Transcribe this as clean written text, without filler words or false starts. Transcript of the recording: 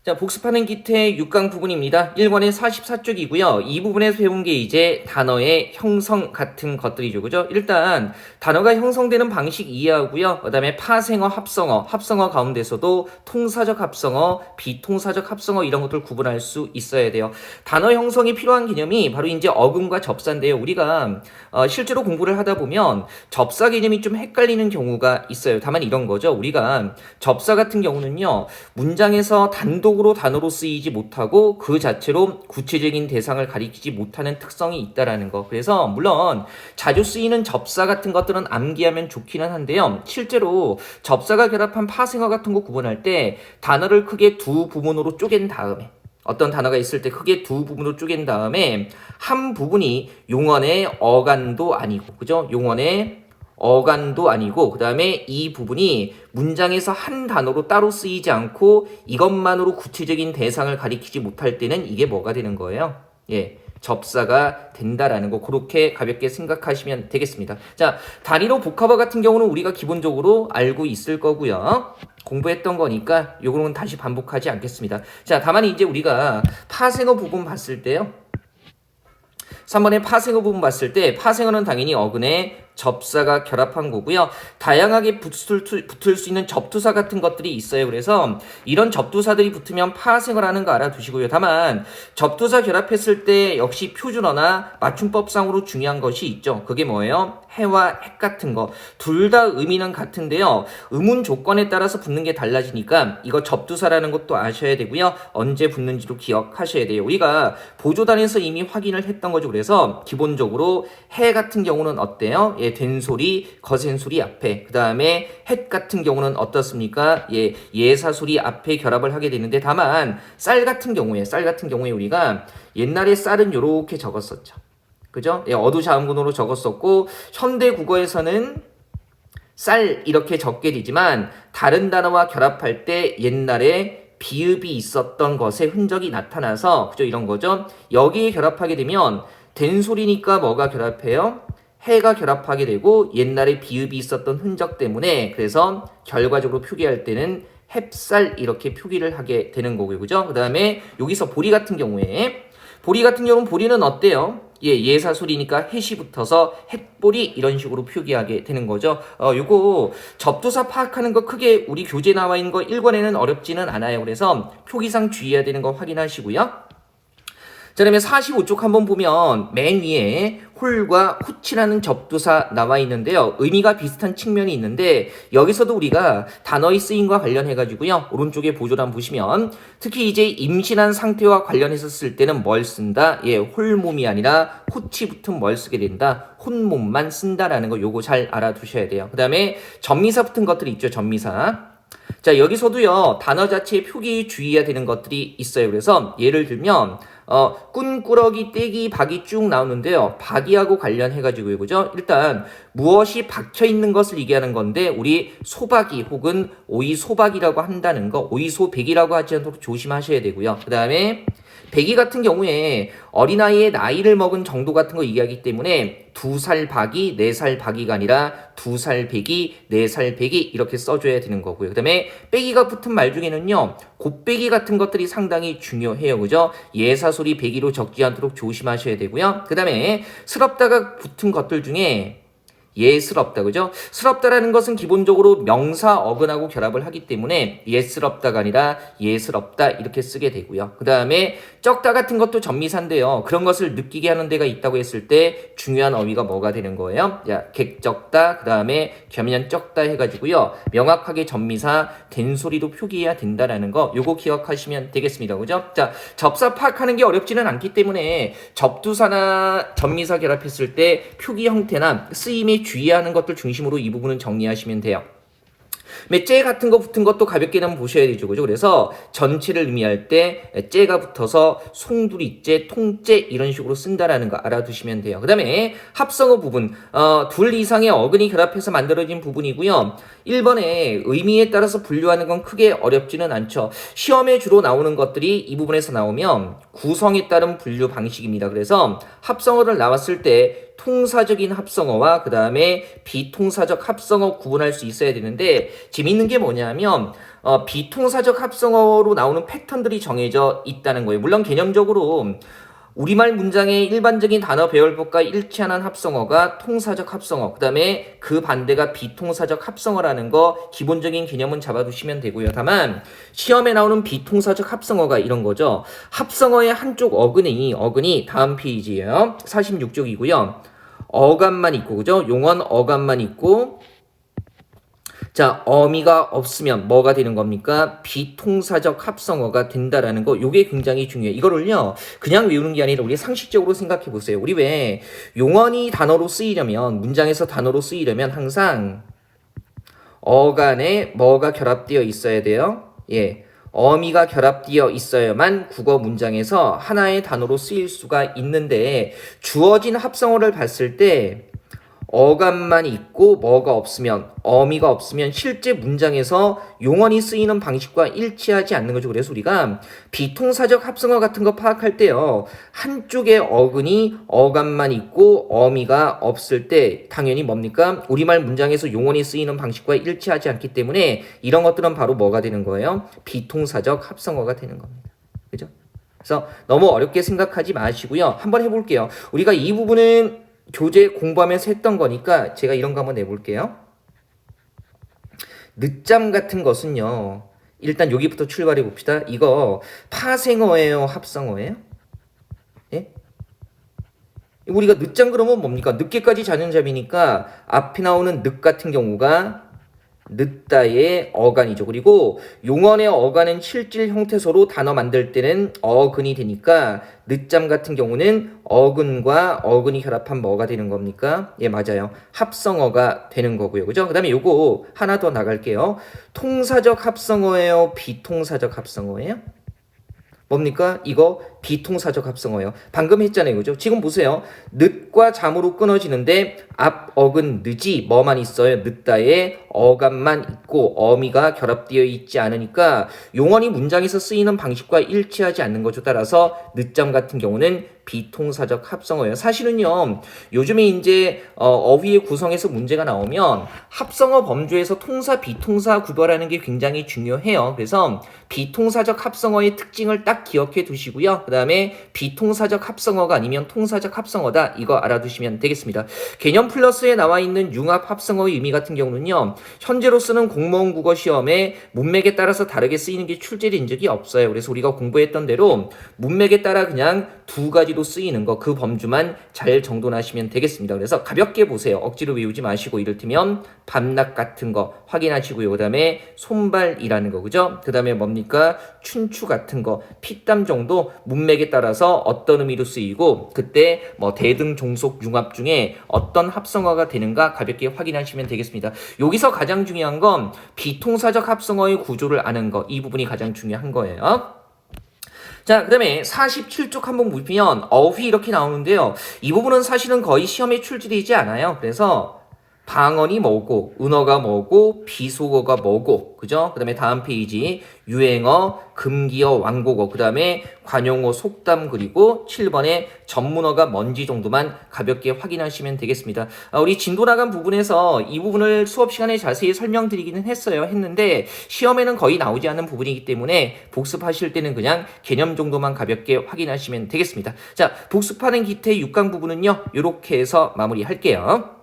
자, 복습하는 기태 6강 부분입니다. 1권의 44쪽이고요. 이 부분에서 배운 게 이제 단어의 형성 같은 것들이죠. 그죠? 일단 단어가 형성되는 방식 이해하고요. 그 다음에 파생어, 합성어 가운데서도 통사적 합성어, 비통사적 합성어 이런 것들 구분할 수 있어야 돼요. 단어 형성이 필요한 개념이 바로 이제 어근과 접사인데요. 우리가 실제로 공부를 하다 보면 접사 개념이 좀 헷갈리는 경우가 있어요. 다만 이런 거죠. 우리가 접사 같은 경우는요. 문장에서 단독으로 단어로 쓰이지 못하고 그 자체로 구체적인 대상을 가리키지 못하는 특성이 있다라는 거. 그래서 물론 자주 쓰이는 접사 같은 것들은 암기하면 좋기는 한데요. 실제로 접사가 결합한 파생어 같은 거 구분할 때 단어를 크게 두 부분으로 쪼갠 다음에 어떤 단어가 있을 때 크게 두 부분으로 쪼갠 다음에 한 부분이 용언의 어간도 아니고 그죠? 용언의 어간도 아니고 그 다음에 이 부분이 문장에서 한 단어로 따로 쓰이지 않고 이것만으로 구체적인 대상을 가리키지 못할 때는 이게 뭐가 되는 거예요? 예, 접사가 된다라는 거 그렇게 가볍게 생각하시면 되겠습니다. 자, 단위로 복합어 같은 경우는 우리가 기본적으로 알고 있을 거고요. 공부했던 거니까 요거는 다시 반복하지 않겠습니다. 자, 다만 이제 우리가 파생어 부분 봤을 때요. 3번의 파생어 부분 봤을 때 파생어는 당연히 어근에 접사가 결합한 거고요. 다양하게 붙을 수 있는 접두사 같은 것들이 있어요. 그래서 이런 접두사들이 붙으면 파생어라는 거 알아두시고요. 다만 접두사 결합했을 때 역시 표준어나 맞춤법상으로 중요한 것이 있죠. 그게 뭐예요? 해와 핵 같은 거. 둘 다 의미는 같은데요. 의문 조건에 따라서 붙는 게 달라지니까 이거 접두사라는 것도 아셔야 되고요. 언제 붙는지도 기억하셔야 돼요. 우리가 보조단에서 이미 확인을 했던 거죠. 그래서 기본적으로 해 같은 경우는 어때요? 예, 된소리, 거센소리 앞에 그 다음에 햇 같은 경우는 어떻습니까? 예, 예사소리 앞에 결합을 하게 되는데 다만 쌀 같은 경우에 우리가 옛날에 쌀은 요렇게 적었었죠. 그죠? 예, 어두자음군으로 적었었고 현대 국어에서는 쌀 이렇게 적게 되지만 다른 단어와 결합할 때 옛날에 비읍이 있었던 것의 흔적이 나타나서 그죠? 이런 거죠. 여기에 결합하게 되면 된소리니까 뭐가 결합해요? 해가 결합하게 되고 옛날에 비읍이 있었던 흔적 때문에 그래서 결과적으로 표기할 때는 햅쌀 이렇게 표기를 하게 되는 거고요. 그죠? 그 다음에 여기서 보리 같은 경우는 보리는 어때요? 예, 예사소리니까 햇이 붙어서 햇보리 이런 식으로 표기하게 되는 거죠. 요거 접두사 파악하는 거 크게 우리 교재 나와 있는 거 1권에는 어렵지는 않아요. 그래서 표기상 주의해야 되는 거 확인하시고요. 자, 그러면 45쪽 한번 보면 맨 위에 홀과 후치라는 접두사 나와 있는데요. 의미가 비슷한 측면이 있는데 여기서도 우리가 단어의 쓰임과 관련해가지고요. 오른쪽에 보조란 보시면 특히 이제 임신한 상태와 관련해서 쓸 때는 뭘 쓴다? 예, 홀몸이 아니라 후치 붙은 뭘 쓰게 된다? 혼몸만 쓴다라는 거 요거 잘 알아두셔야 돼요. 그 다음에 전미사 붙은 것들이 있죠. 전미사. 자, 여기서도요. 단어 자체에 표기 주의해야 되는 것들이 있어요. 그래서 예를 들면 꾼꾸러기, 떼기, 박이 쭉 나오는데요. 박이하고 관련해가지고요. 그죠? 일단 무엇이 박혀있는 것을 얘기하는 건데 우리 소박이 혹은 오이소박이라고 한다는 거 오이소백이라고 하지 않도록 조심하셔야 되고요. 그 다음에 백이 같은 경우에 어린아이의 나이를 먹은 정도 같은 거 얘기하기 때문에 2살 박이, 4살 박이가 아니라 2살 백이, 4살 백이 이렇게 써줘야 되는 거고요. 그 다음에 빼기가 붙은 말 중에는요. 곱빼기 같은 것들이 상당히 중요해요. 그죠? 예사소리 배기로 적지 않도록 조심하셔야 되고요. 그 다음에 스럽다가 붙은 것들 중에 예스럽다, 그죠? 스럽다라는 것은 기본적으로 명사 어근하고 결합을 하기 때문에 예스럽다가 아니라 예스럽다 이렇게 쓰게 되고요. 그 다음에 적다 같은 것도 전미사인데요. 그런 것을 느끼게 하는 데가 있다고 했을 때 중요한 어휘가 뭐가 되는 거예요? 자, 객적다, 그 다음에 겸연 적다 해가지고요. 명확하게 전미사 된소리도 표기해야 된다라는 거 요거 기억하시면 되겠습니다. 그죠? 자, 접사 파악하는 게 어렵지는 않기 때문에 접두사나 전미사 결합했을 때 표기 형태나 쓰임의 주의하는 것들 중심으로 이 부분은 정리하시면 돼요. 째 같은 거 붙은 것도 가볍게는 보셔야 되죠. 그죠? 그래서 전체를 의미할 때 째가 붙어서 송두리째, 통째 이런 식으로 쓴다라는 거 알아두시면 돼요. 그 다음에 합성어 부분, 둘 이상의 어근이 결합해서 만들어진 부분이고요. 1번에 의미에 따라서 분류하는 건 크게 어렵지는 않죠. 시험에 주로 나오는 것들이 이 부분에서 나오면 구성에 따른 분류 방식입니다. 그래서 합성어를 나왔을 때 통사적인 합성어와 그 다음에 비통사적 합성어 구분할 수 있어야 되는데 재미있는 게 뭐냐면 비통사적 합성어로 나오는 패턴들이 정해져 있다는 거예요. 물론 개념적으로 우리말 문장의 일반적인 단어 배열법과 일치하는 합성어가 통사적 합성어, 그 다음에 그 반대가 비통사적 합성어라는 거 기본적인 개념은 잡아두시면 되고요. 다만 시험에 나오는 비통사적 합성어가 이런 거죠. 합성어의 한쪽 어근이 다음 페이지예요. 46쪽이고요. 어감만 있고, 그죠? 용언 어감만 있고, 자, 어미가 없으면 뭐가 되는 겁니까? 비통사적 합성어가 된다라는 거, 요게 굉장히 중요해요. 이거를요, 그냥 외우는 게 아니라 우리 상식적으로 생각해 보세요. 우리 왜 용언이 단어로 쓰이려면, 문장에서 단어로 쓰이려면 항상 어간에 뭐가 결합되어 있어야 돼요? 예. 어미가 결합되어 있어야만 국어 문장에서 하나의 단어로 쓰일 수가 있는데, 주어진 합성어를 봤을 때 어감만 있고 뭐가 없으면 어미가 없으면 실제 문장에서 용언이 쓰이는 방식과 일치하지 않는 거죠. 그래서 우리가 비통사적 합성어 같은 거 파악할 때요. 한쪽에 어근이 어감만 있고 어미가 없을 때 당연히 뭡니까? 우리말 문장에서 용언이 쓰이는 방식과 일치하지 않기 때문에 이런 것들은 바로 뭐가 되는 거예요? 비통사적 합성어가 되는 겁니다. 그죠? 그래서 너무 어렵게 생각하지 마시고요. 한번 해볼게요. 우리가 이 부분은 교재 공부하면서 했던 거니까 제가 이런 거 한번 내볼게요. 늦잠 같은 것은요. 일단 여기부터 출발해 봅시다. 이거 파생어예요? 합성어예요? 예? 우리가 늦잠 그러면 뭡니까? 늦게까지 자는 잠이니까 앞에 나오는 늦 같은 경우가 늦다의 어간이죠. 그리고 용언의 어간은 실질 형태소로 단어 만들 때는 어근이 되니까 늦잠 같은 경우는 어근과 어근이 결합한 뭐가 되는 겁니까? 예, 맞아요. 합성어가 되는 거고요. 그죠? 그 다음에 요거 하나 더 나갈게요. 통사적 합성어예요? 비통사적 합성어예요? 뭡니까? 이거 비통사적 합성어예요. 방금 했잖아요. 그죠? 지금 보세요. 늦과 잠으로 끊어지는데 앞 어근 늦이 뭐만 있어요? 늦다에 어감만 있고 어미가 결합되어 있지 않으니까 용언이 문장에서 쓰이는 방식과 일치하지 않는 거죠. 따라서 늦잠 같은 경우는 비통사적 합성어예요. 사실은요. 요즘에 이제 어휘의 구성에서 문제가 나오면 합성어 범주에서 통사, 비통사 구별하는 게 굉장히 중요해요. 그래서 비통사적 합성어의 특징을 딱 기억해 두시고요. 그 다음에 비통사적 합성어가 아니면 통사적 합성어다. 이거 알아두시면 되겠습니다. 개념 플러스에 나와 있는 융합 합성어의 의미 같은 경우는요. 현재로 쓰는 공무원 국어 시험에 문맥에 따라서 다르게 쓰이는 게 출제된 적이 없어요. 그래서 우리가 공부했던 대로 문맥에 따라 그냥 두 가지로 쓰이는 거, 그 범주만 잘 정돈하시면 되겠습니다. 그래서 가볍게 보세요. 억지로 외우지 마시고 이를테면 밤낮 같은 거 확인하시고요. 그 다음에 손발이라는 거, 그죠? 그 다음에 뭡니까? 춘추 같은 거, 피땀 정도 문맥에 따라서 어떤 의미로 쓰이고 그때 뭐 대등 종속 융합 중에 어떤 합성어가 되는가 가볍게 확인하시면 되겠습니다. 여기서 가장 중요한 건 비통사적 합성어의 구조를 아는 거, 이 부분이 가장 중요한 거예요. 자, 그 다음에 47쪽 한번 보면 어휘 이렇게 나오는데요. 이 부분은 사실은 거의 시험에 출제되지 않아요. 그래서 방언이 뭐고, 은어가 뭐고, 비속어가 뭐고, 그죠? 그 다음에 다음 페이지 유행어, 금기어, 완곡어, 그 다음에 관용어, 속담, 그리고 7번에 전문어가 뭔지 정도만 가볍게 확인하시면 되겠습니다. 우리 진도 나간 부분에서 이 부분을 수업 시간에 자세히 설명드리기는 했는데 시험에는 거의 나오지 않는 부분이기 때문에 복습하실 때는 그냥 개념 정도만 가볍게 확인하시면 되겠습니다. 자, 복습하는 기태 6강 부분은요, 이렇게 해서 마무리할게요.